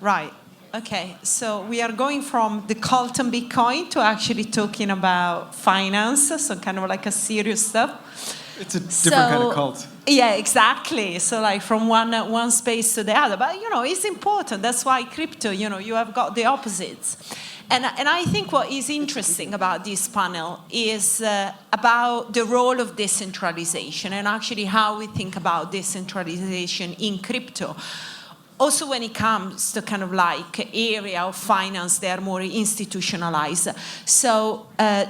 Right. Okay. So we are going from the cult on Bitcoin to actually talking about finance, so kind of like a serious stuff. It's a different kind of cult. Yeah, exactly. So like from one space to the other. But, it's important. That's why crypto, you have got the opposites. And I think what is interesting about this panel is about the role of decentralization and actually how we think about decentralization in crypto. Also when it comes to kind of like area of finance, they are more institutionalized. So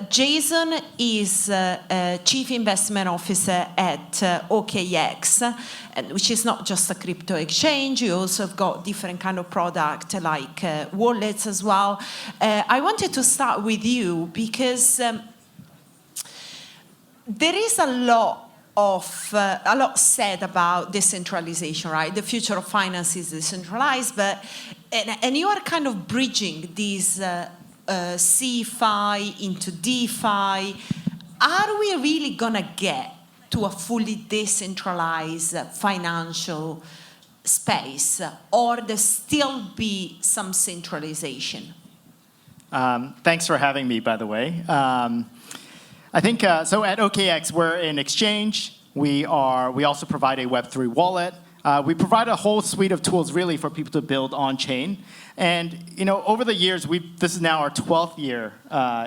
Jason is Chief Investment Officer at OKX, which is not just a crypto exchange. You also have got different kind of product like wallets as well. I wanted to start with you because there is a lot said about decentralization, right? The future of finance is decentralized, and you are kind of bridging these CeFi into DeFi. Are we really gonna get to a fully decentralized financial space, or there still be some centralization? Thanks for having me, by the way. I think, so at OKX, we're an exchange. We also provide a Web3 wallet. We provide a whole suite of tools, really, for people to build on-chain. And, over the years, this is now our 12th year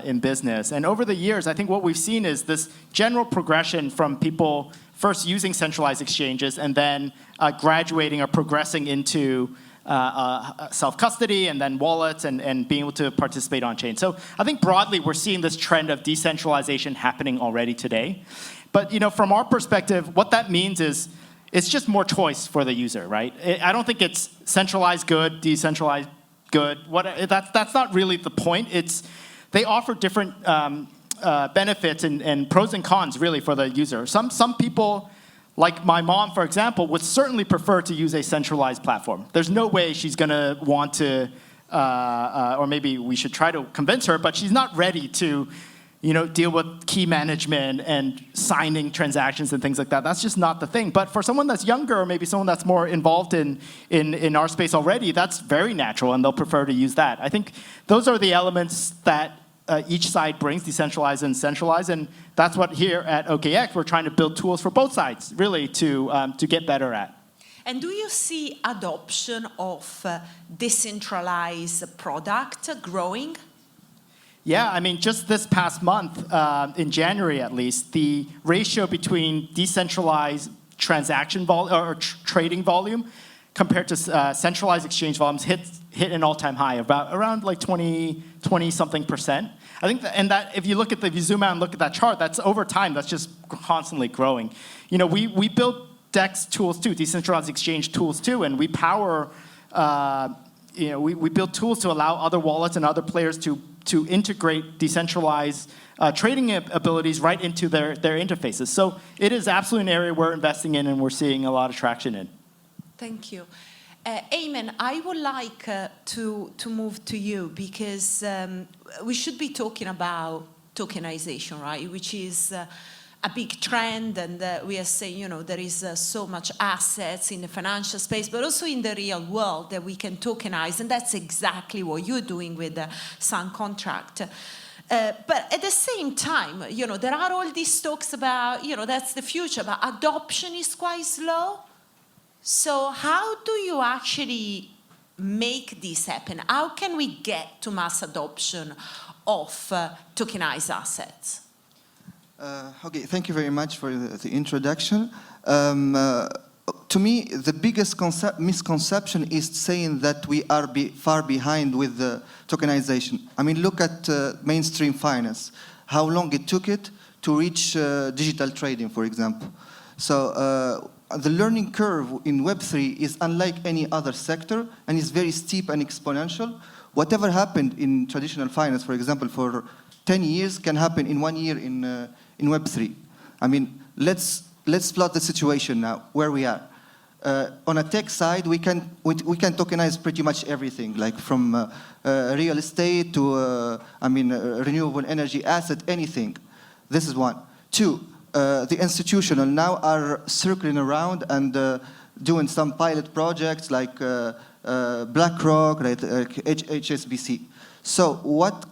in business. And over the years, I think what we've seen is this general progression from people first using centralized exchanges and then graduating or progressing into self-custody and then wallets and being able to participate on chain. So I think broadly we're seeing this trend of decentralization happening already today. But from our perspective, what that means is it's just more choice for the user, right? I don't think it's centralized good, decentralized good. That's not really the point. They offer different benefits and pros and cons really for the user. Some people, like my mom, for example, would certainly prefer to use a centralized platform. There's no way she's going to want to, or maybe we should try to convince her, but she's not ready to, deal with key management and signing transactions and things like that. That's just not the thing. But for someone that's younger, or maybe someone that's more involved in our space already, that's very natural, and they'll prefer to use that. I think those are the elements that each side brings, decentralized and centralized, and that's what here at OKX we're trying to build tools for both sides, really, to get better at. And do you see adoption of decentralized product growing? Yeah, I mean, just this past month, in January at least, the ratio between decentralized transaction volume or trading volume compared to centralized exchange volumes hit an all-time high, around like 20-something%. I think that if you zoom out and look at that chart, that's over time, that's just constantly growing. We build DEX tools too, decentralized exchange tools too, and we power, we build tools to allow other wallets and other players to integrate decentralized trading abilities right into their interfaces. So it is absolutely an area we're investing in and we're seeing a lot of traction in. Thank you. Aymen, I would like to move to you because we should be talking about tokenization, right? Which is a big trend, and we are saying, there is so much assets in the financial space, but also in the real world that we can tokenize, and that's exactly what you're doing with the SunContract. But at the same time, there are all these talks about, that's the future, but adoption is quite slow. So how do you actually make this happen? How can we get to mass adoption of tokenized assets? Okay, thank you very much for the introduction. To me, the biggest misconception is saying that we are far behind with the tokenization. I mean, look at mainstream finance, how long it took it to reach digital trading, for example. So the learning curve in Web3 is unlike any other sector, and is very steep and exponential. Whatever happened in traditional finance, for example, for 10 years can happen in 1 year in Web3. I mean, let's plot the situation now, where we are. On a tech side, we can tokenize pretty much everything, like from real estate to, renewable energy asset, anything. This is one. Two, the institutional now are circling around and doing some pilot projects like BlackRock, like HSBC. So what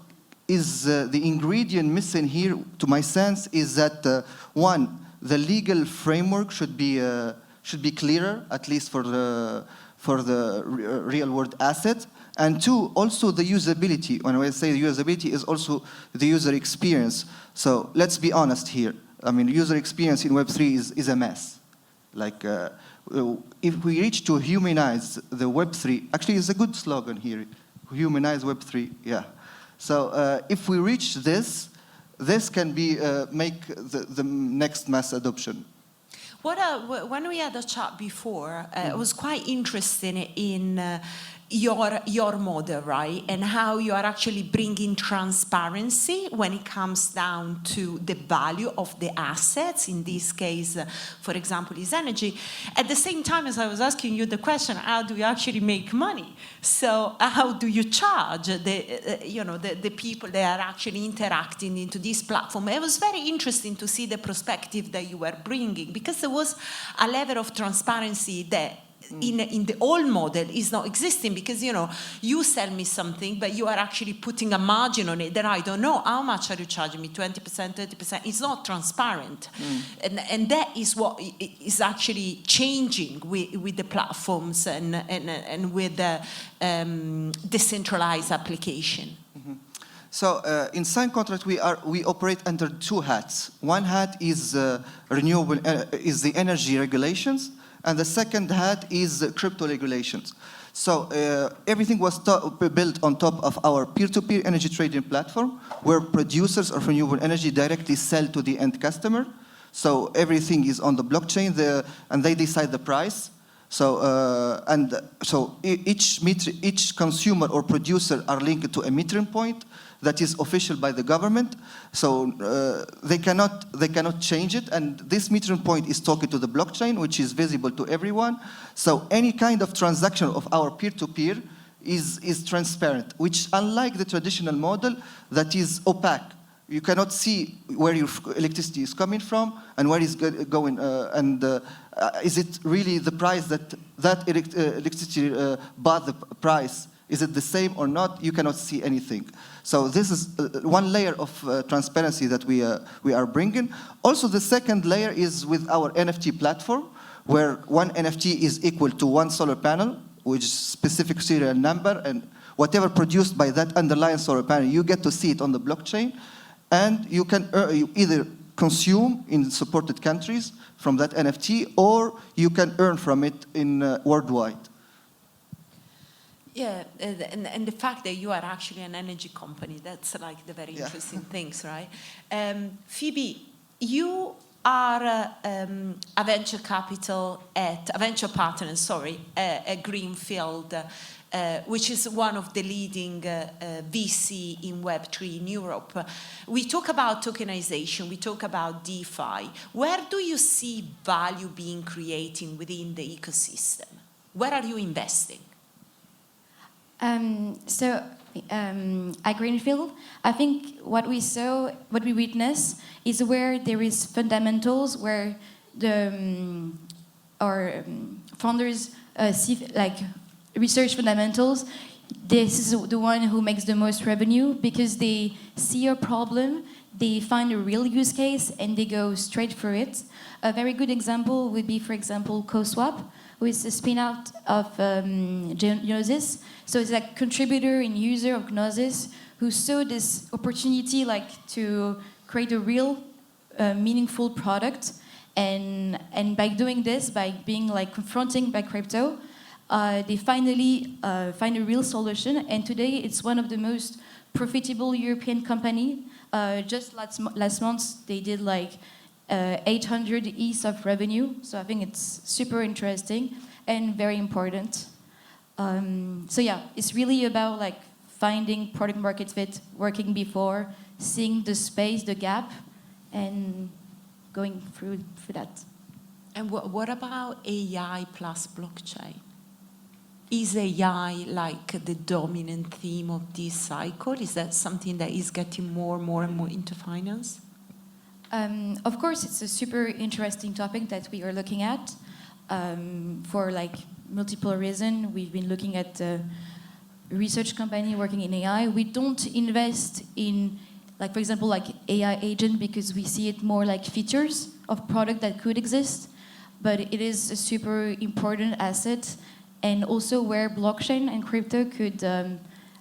is the ingredient missing here, to my sense, is that one, the legal framework should be clearer, at least for the real-world asset. And two, also the usability. When I say usability, is also the user experience. So let's be honest here. I mean, user experience in Web3 is a mess. Like, if we reach to humanize the Web3, actually it's a good slogan here, humanize Web3, yeah. So if we reach this, this can be make the next mass adoption. When we had a chat before, I was quite interested in your model, right? And how you are actually bringing transparency when it comes down to the value of the assets. In this case, for example, is energy. At the same time as I was asking you the question, how do you actually make money? So how do you charge the people that are actually interacting into this platform? It was very interesting to see the perspective that you were bringing, because there was a level of transparency that in the old model is not existing, because you sell me something, but you are actually putting a margin on it that I don't know. How much are you charging me? 20%, 30%? It's not transparent. And that is what is actually changing with the platforms and with the decentralized application. So in SunContract, we operate under two hats. One hat is renewable, is the energy regulations, and the second hat is crypto regulations. So everything was built on top of our peer-to-peer energy trading platform, where producers of renewable energy directly sell to the end customer. So everything is on the blockchain, and they decide the price. So each consumer or producer are linked to a metering point that is official by the government. So they cannot change it, and this metering point is talking to the blockchain, which is visible to everyone. So any kind of transaction of our peer-to-peer is transparent, which, unlike the traditional model, that is opaque. You cannot see where your electricity is coming from and where it's going, is it really the price that electricity bought the price? Is it the same or not? You cannot see anything. So this is one layer of transparency that we are bringing. Also, the second layer is with our NFT platform, where one NFT is equal to one solar panel, which is specific serial number, and whatever produced by that underlying solar panel, you get to see it on the blockchain, and you can either consume in supported countries from that NFT, or you can earn from it in worldwide. Yeah, and the fact that you are actually an energy company, that's like the very interesting things, right? Phoebe, you are a venture partner, at Greenfield, which is one of the leading VC in Web3 in Europe. We talk about tokenization, we talk about DeFi. Where do you see value being created within the ecosystem? Where are you investing? At Greenfield, I think what we witness is where there is fundamentals, where our founders see like research fundamentals. This is the one who makes the most revenue, because they see a problem, they find a real use case, and they go straight for it. A very good example would be, for example, CoSwap, who is a spin-out of Gnosis. So it's like contributor and user of Gnosis who saw this opportunity like to create a real meaningful product. And by doing this, by being like confronting by crypto, they finally find a real solution. And today it's one of the most profitable European company. Just last month, they did like 800 ETH of revenue. So I think it's super interesting and very important. So yeah, it's really about like finding product market fit, working before, seeing the space, the gap, and going through that. And what about AI plus blockchain? Is AI like the dominant theme of this cycle? Is that something that is getting more and more into finance? Of course, it's a super interesting topic that we are looking at. for like multiple reasons. We've been looking at research company working in AI. We don't invest in, like for example, like AI agent because we see it more like features of product that could exist, but it is a super important asset, and also where blockchain and crypto could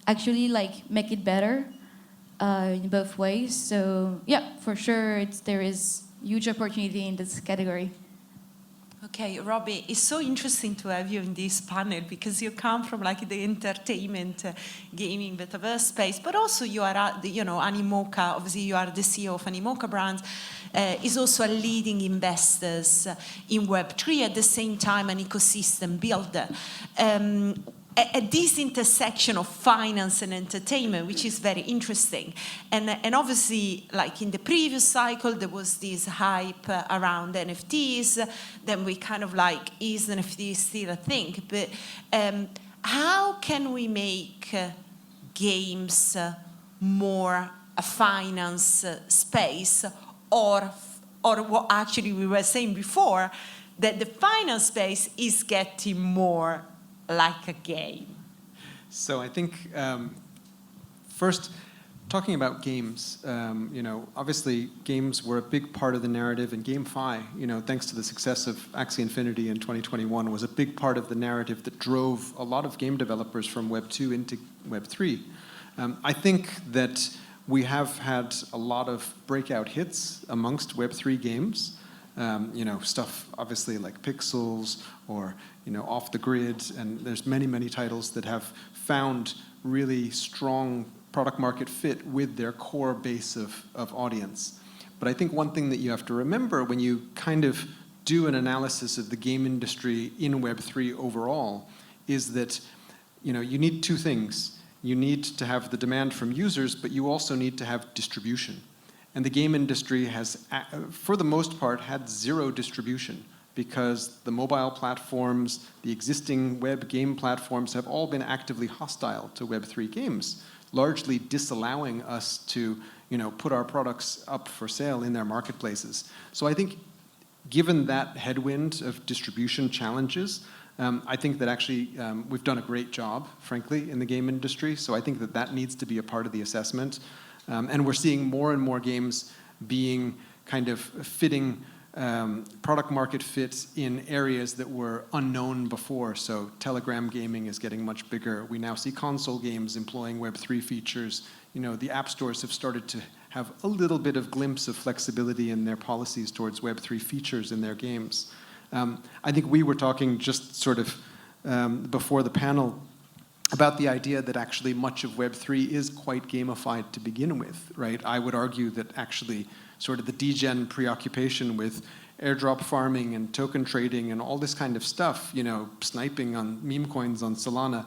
actually like make it better in both ways. So yeah, for sure, there is huge opportunity in this category. Okay, Robbie, it's so interesting to have you in this panel because you come from like the entertainment, gaming, metaverse space, but also you are, Animoca. Obviously, you are the CEO of Animoca Brands. Is also a leading investors in Web3 at the same time an ecosystem builder. At this intersection of finance and entertainment, which is very interesting. And obviously, like in the previous cycle, there was this hype around NFTs. Then we kind of like, is NFT still a thing? But how can we make games more a finance space, or what actually we were saying before, that the finance space is getting more like a game? So I think first, talking about games, obviously games were a big part of the narrative, and GameFi, thanks to the success of Axie Infinity in 2021, was a big part of the narrative that drove a lot of game developers from Web 2 into Web 3. I think that we have had a lot of breakout hits amongst Web 3 games. Stuff obviously like Pixels or Off the Grid, and there's many titles that have found really strong product market fit with their core base of audience. But I think one thing that you have to remember when you kind of do an analysis of the game industry in Web3 overall is that you need two things. You need to have the demand from users, but you also need to have distribution. And the game industry has, for the most part, had zero distribution because the mobile platforms, the existing web game platforms have all been actively hostile to Web3 games, largely disallowing us to put our products up for sale in their marketplaces. So I think given that headwind of distribution challenges, I think that actually we've done a great job, frankly, in the game industry. So I think that needs to be a part of the assessment. And we're seeing more and more games being kind of fitting product market fit in areas that were unknown before. So Telegram gaming is getting much bigger. We now see console games employing Web3 features. The app stores have started to have a little bit of glimpse of flexibility in their policies towards Web3 features in their games. I think we were talking just sort of before the panel about the idea that actually much of Web3 is quite gamified to begin with, right? I would argue that actually sort of the degen preoccupation with airdrop farming and token trading and all this kind of stuff, sniping on meme coins on Solana,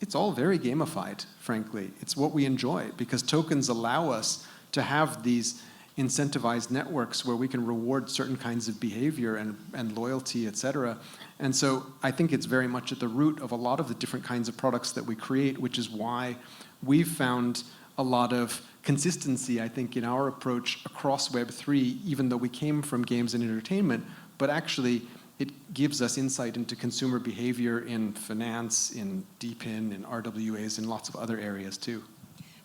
it's all very gamified, frankly. It's what we enjoy because tokens allow us to have these incentivized networks where we can reward certain kinds of behavior and loyalty, et cetera. And so I think it's very much at the root of a lot of the different kinds of products that we create, which is why we've found a lot of consistency, I think, in our approach across Web3, even though we came from games and entertainment, but actually it gives us insight into consumer behavior in finance, in DePIN, in RWAs, and lots of other areas too.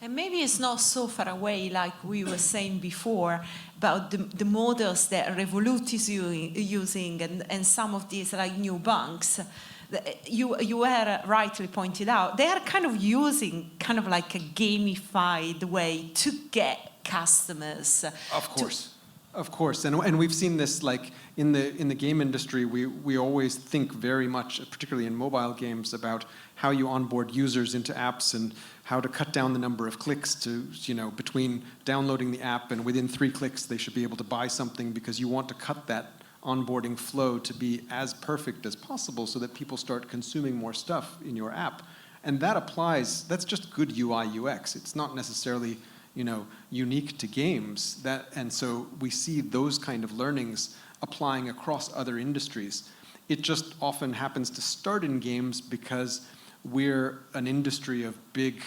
And maybe it's not so far away, like we were saying before, about the models that Revolut is using and some of these like new banks. You were rightly pointed out, they are kind of using kind of like a gamified way to get customers. Of course. And we've seen this like in the game industry, we always think very much, particularly in mobile games, about how you onboard users into apps and how to cut down the number of clicks to, between downloading the app and within 3 clicks they should be able to buy something because you want to cut that onboarding flow to be as perfect as possible so that people start consuming more stuff in your app. And that applies, that's just good UI UX. It's not necessarily unique to games. And so we see those kind of learnings applying across other industries. It just often happens to start in games because we're an industry of big,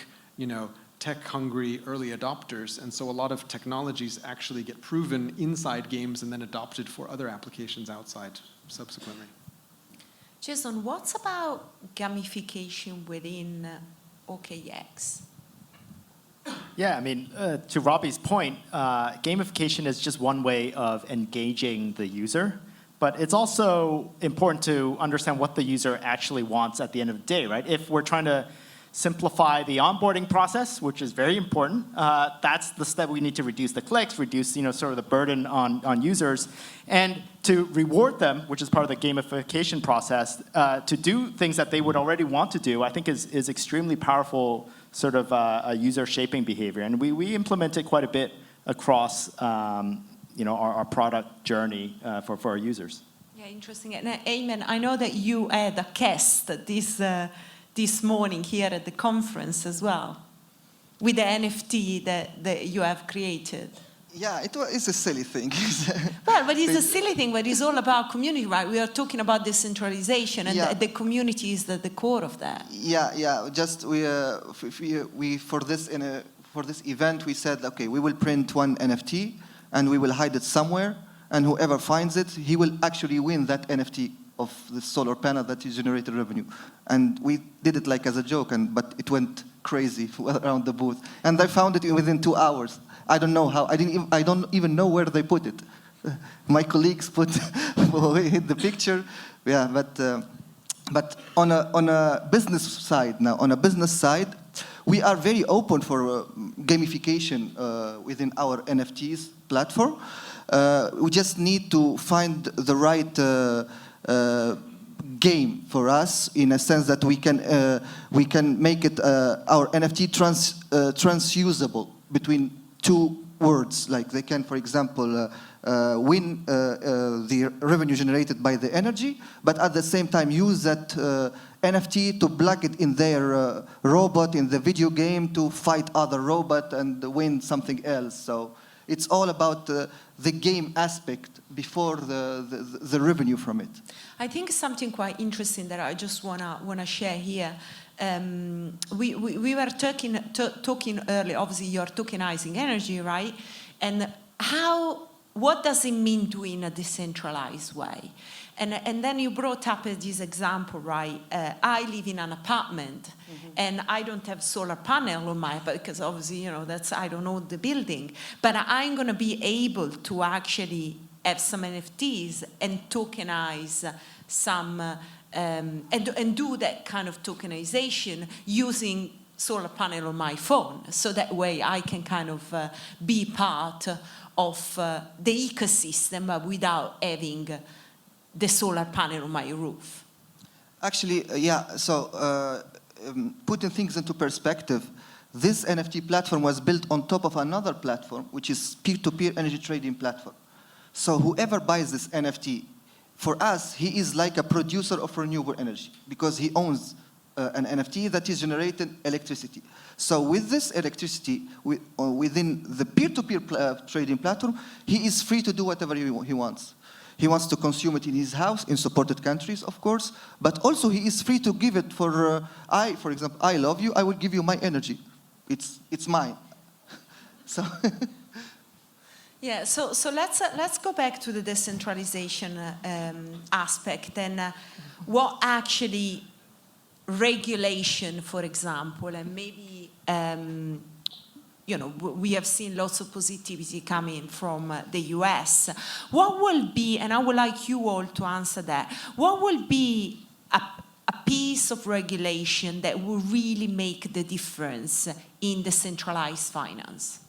tech-hungry early adopters, and so a lot of technologies actually get proven inside games and then adopted for other applications outside subsequently. Jason, what's about gamification within OKX? Yeah, I mean, to Robbie's point, gamification is just one way of engaging the user, but it's also important to understand what the user actually wants at the end of the day, right? If we're trying to simplify the onboarding process, which is very important, that's the step we need to reduce the clicks, reduce sort of the burden on users, and to reward them, which is part of the gamification process, to do things that they would already want to do, I think is extremely powerful sort of a user shaping behavior. And we implement it quite a bit across our product journey for our users. Yeah, interesting. And Aymen, I know that you had a guest this morning here at the conference as well, with the NFT that you have created. Yeah, it's a silly thing. Well, but it's a silly thing, but it's all about community, right? We are talking about decentralization, and the community is the core of that. Yeah. Just we for this event we said, okay, we will print one NFT and we will hide it somewhere, and whoever finds it, he will actually win that NFT of the solar panel that is generated revenue. And we did it like as a joke, but it went crazy around the booth. And I found it within 2 hours. I don't know how. I don't even know where they put it. My colleagues put hid the picture. Yeah, but on a business side now, we are very open for gamification within our NFTs platform. We just need to find the right game for us, in a sense that we can make it our NFT transusable between two words. Like they can, for example, win the revenue generated by the energy, but at the same time use that NFT to plug it in their robot in the video game to fight other robot and win something else. So it's all about the game aspect before the revenue from it. I think something quite interesting that I just wanna share here. We were talking earlier. Obviously, you're tokenizing energy, right? And what does it mean doing a decentralized way? And then you brought up this example, right? I live in an apartment, and I don't have solar panel on my, because obviously, I don't own the building. But I'm going to be able to actually have some NFTs and tokenize some, and do that kind of tokenization using solar panel on my phone. So that way I can kind of be part of the ecosystem, but without having the solar panel on my roof. Actually, yeah, so putting things into perspective, this NFT platform was built on top of another platform, which is peer-to-peer energy trading platform. So whoever buys this NFT, for us, he is like a producer of renewable energy, because he owns an NFT that is generating electricity. So with this electricity, within the peer-to-peer trading platform, he is free to do whatever he wants. He wants to consume it in his house, in supported countries, of course, but also he is free to give it for example, I love you, I will give you my energy. It's mine. So. Yeah, so let's go back to the decentralization aspect, and what actually regulation, for example, and maybe we have seen lots of positivity coming from the US. What will be, and I would like you all to answer that, what will be a piece of regulation that will really make the difference in decentralized finance?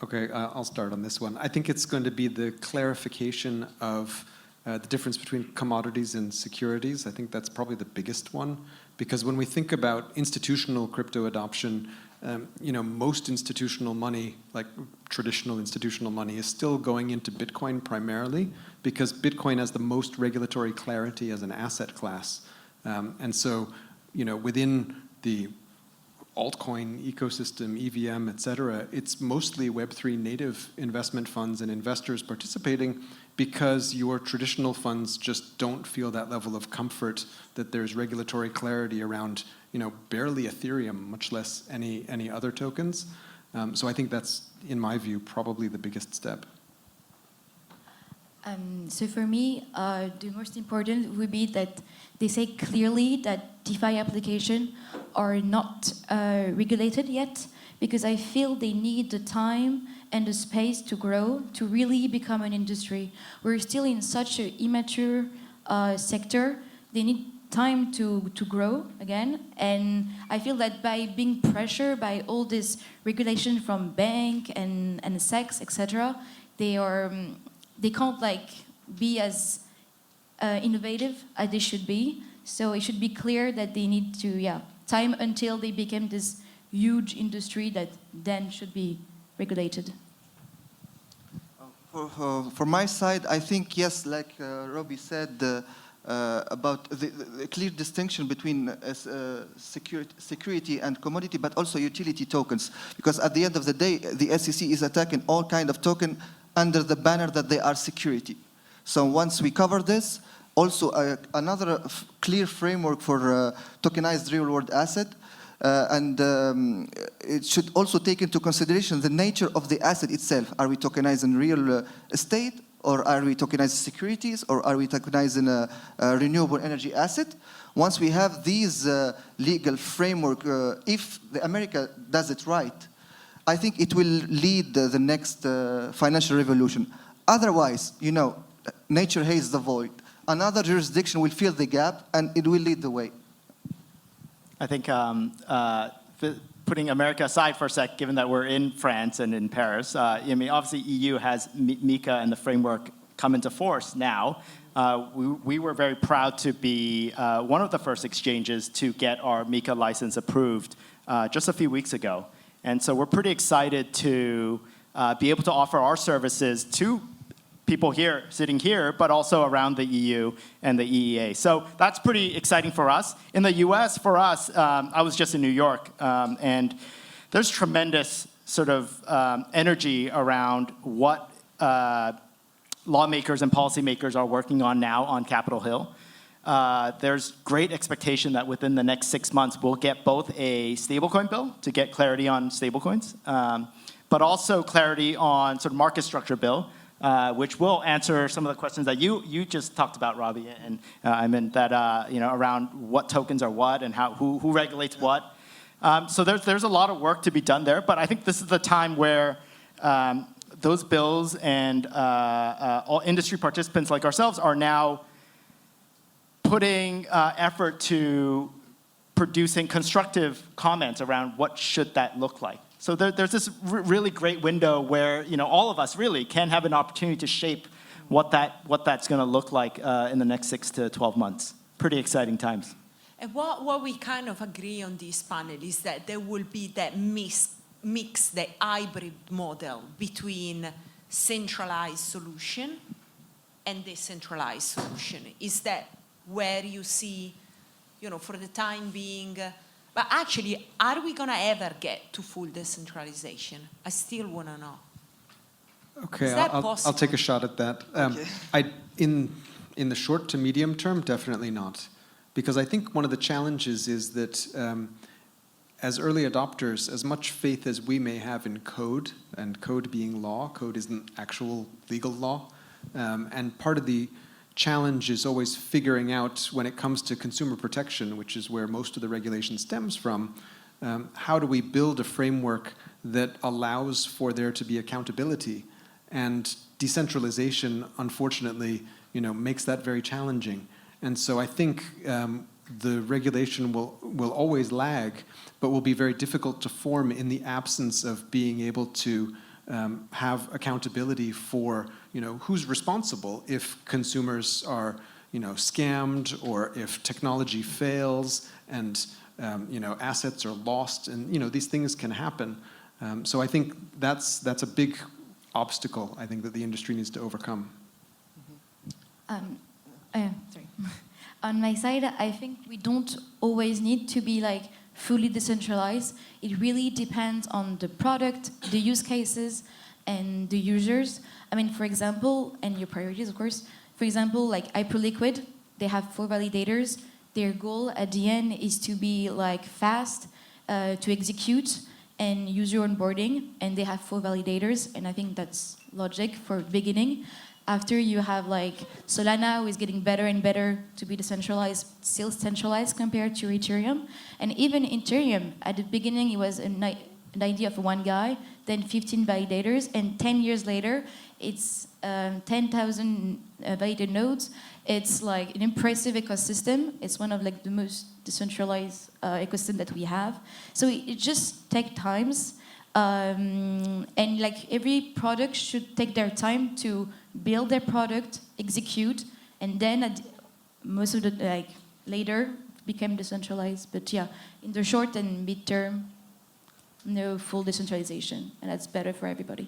Okay, I'll start on this one. I think it's going to be the clarification of the difference between commodities and securities. I think that's probably the biggest one, because when we think about institutional crypto adoption, most institutional money, like traditional institutional money, is still going into Bitcoin primarily, because Bitcoin has the most regulatory clarity as an asset class. And so, within the altcoin ecosystem, EVM, et cetera, it's mostly Web3 native investment funds and investors participating, because your traditional funds just don't feel that level of comfort that there's regulatory clarity around, barely Ethereum, much less any other tokens. So I think that's, in my view, probably the biggest step. So for me, the most important would be that they say clearly that DeFi applications are not regulated yet, because I feel they need the time and the space to grow, to really become an industry. We're still in such an immature sector. They need time to grow again. And I feel that by being pressured by all this regulation from bank and SEC, etc., they can't like be as innovative as they should be. So it should be clear that they need to, time until they become this huge industry that then should be regulated. For my side, I think, yes, like Robbie said, about the clear distinction between security and commodity, but also utility tokens. Because at the end of the day, the SEC is attacking all kind of token under the banner that they are security. So once we cover this, also another clear framework for tokenized real-world asset, it should also take into consideration the nature of the asset itself. Are we tokenizing real estate, or are we tokenizing securities, or are we tokenizing a renewable energy asset? Once we have these legal framework, if America does it right, I think it will lead the next financial revolution. Otherwise, nature hates the void. Another jurisdiction will fill the gap, and it will lead the way. I think putting America aside for a sec, given that we're in France and in Paris, obviously EU has MiCA and the framework come into force now. We were very proud to be one of the first exchanges to get our MiCA license approved just a few weeks ago. And so we're pretty excited to be able to offer our services to people here, sitting here, but also around the EU and the EEA. So that's pretty exciting for us. In the US, for us, I was just in New York, and there's tremendous sort of energy around what lawmakers and policymakers are working on now on Capitol Hill. There's great expectation that within the next 6 months, we'll get both a stablecoin bill to get clarity on stablecoins, but also clarity on sort of market structure bill, which will answer some of the questions that you just talked about, Robbie, and Aymen, that around what tokens are what and who regulates what. So there's a lot of work to be done there, but I think this is the time where those bills and all industry participants like ourselves are now putting effort to producing constructive comments around what should that look like. So there's this really great window where all of us really can have an opportunity to shape what that's going to look like in the next 6 to 12 months. Pretty exciting times. And what we kind of agree on this panel is that there will be that mix, the hybrid model between centralized solution and decentralized solution. Is that where you see, for the time being? But actually, are we going to ever get to full decentralization? I still want to know. Okay, Is that I'll possible? take a shot at that. Okay. In the short to medium term, definitely not. Because I think one of the challenges is that as early adopters, as much faith as we may have in code, and code being law, code isn't actual legal law, and part of the challenge is always figuring out, when it comes to consumer protection, which is where most of the regulation stems from, how do we build a framework that allows for there to be accountability? And decentralization, unfortunately, makes that very challenging. And so I think the regulation will always lag, but will be very difficult to form in the absence of being able to have accountability for who's responsible if consumers are scammed, or if technology fails and assets are lost, and these things can happen. So I think that's a big obstacle, I think, that the industry needs to overcome. Sorry. On my side, I think we don't always need to be fully decentralized. It really depends on the product, the use cases, and the users. I mean, for example, and your priorities, of course. For example, like Hyperliquid, they have 4 validators. Their goal at the end is to be fast to execute and user onboarding, and they have 4 validators, and I think that's logic for beginning. After you have like Solana, who is getting better and better to be decentralized, still centralized compared to Ethereum. And even Ethereum, at the beginning, it was an idea of one guy, then 15 validators, and 10 years later, it's 10,000 validated nodes. It's like an impressive ecosystem. It's one of like the most decentralized ecosystem that we have. So it just takes times. And like every product should take their time to build their product, execute, and then most of the like later become decentralized. But yeah, in the short and mid-term, no full decentralization, and that's better for everybody.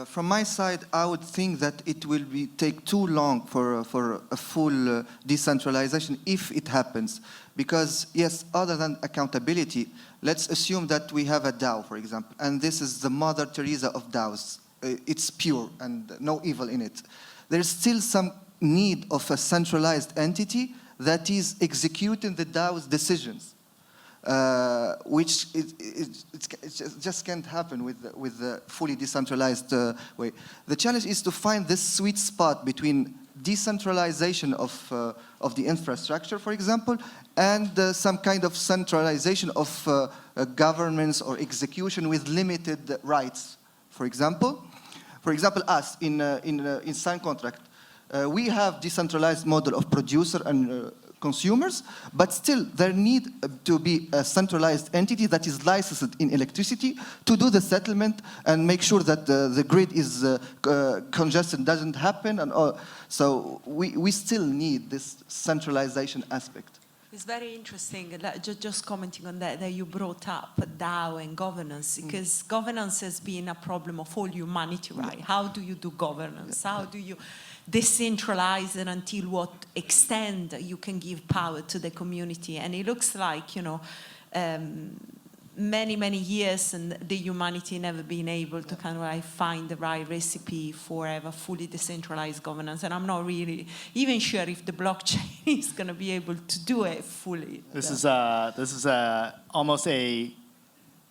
From my side, I would think that it will take too long for a full decentralization if it happens. Because yes, other than accountability, let's assume that we have a DAO, for example, and this is the Mother Teresa of DAOs. It's pure and no evil in it. There's still some need of a centralized entity that is executing the DAO's decisions. Which it just can't happen with the fully decentralized way. The challenge is to find this sweet spot between decentralization of the infrastructure, for example, and some kind of centralization of governments or execution with limited rights. For example, us in SunContract, we have decentralized model of producer and consumers, but still there need to be a centralized entity that is licensed in electricity to do the settlement and make sure that the grid is congestion doesn't happen, and all. So we still need this centralization aspect. It's very interesting, just commenting on that you brought up DAO and governance, because governance has been a problem of all humanity, right? How do you do governance? How do you decentralize it until what extent you can give power to the community? And it looks like, you know, many years and the humanity never been able to kind of like find the right recipe for a fully decentralized governance. And I'm not really even sure if the blockchain is going to be able to do it fully. This is almost a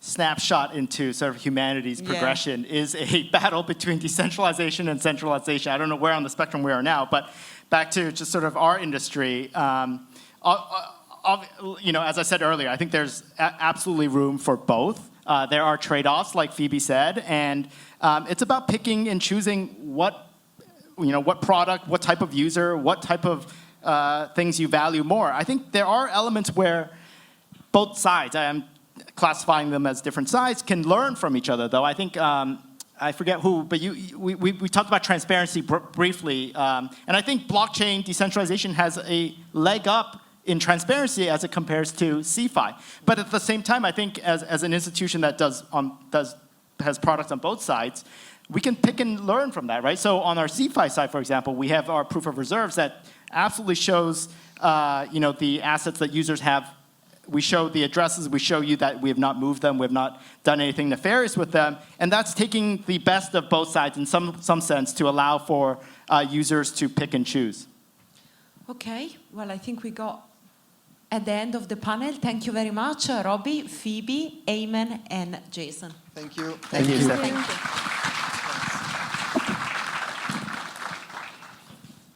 snapshot into sort of humanity's progression. Is a battle between decentralization and centralization. I don't know where on the spectrum we are now, but back to just sort of our industry. You know, as I said earlier, I think there's absolutely room for both. There are trade-offs, like Phoebe said, and it's about picking and choosing what product, what type of user, what type of things you value more. I think there are elements where both sides, I'm classifying them as different sides, can learn from each other. Though I think I forget who, but we talked about transparency briefly, and I think blockchain decentralization has a leg up in transparency as it compares to CeFi. But at the same time, I think as an institution that has products on both sides, we can pick and learn from that, right? So on our CeFi side, for example, we have our proof of reserves that absolutely shows the assets that users have. We show the addresses, we show you that we have not moved them, we have not done anything nefarious with them, and that's taking the best of both sides in some sense to allow for users to pick and choose. Okay, well, I think we got at the end of the panel. Thank you very much, Robbie, Phoebe, Aymen, and Jason. Thank you. Thank you, Stephanie. Thank you.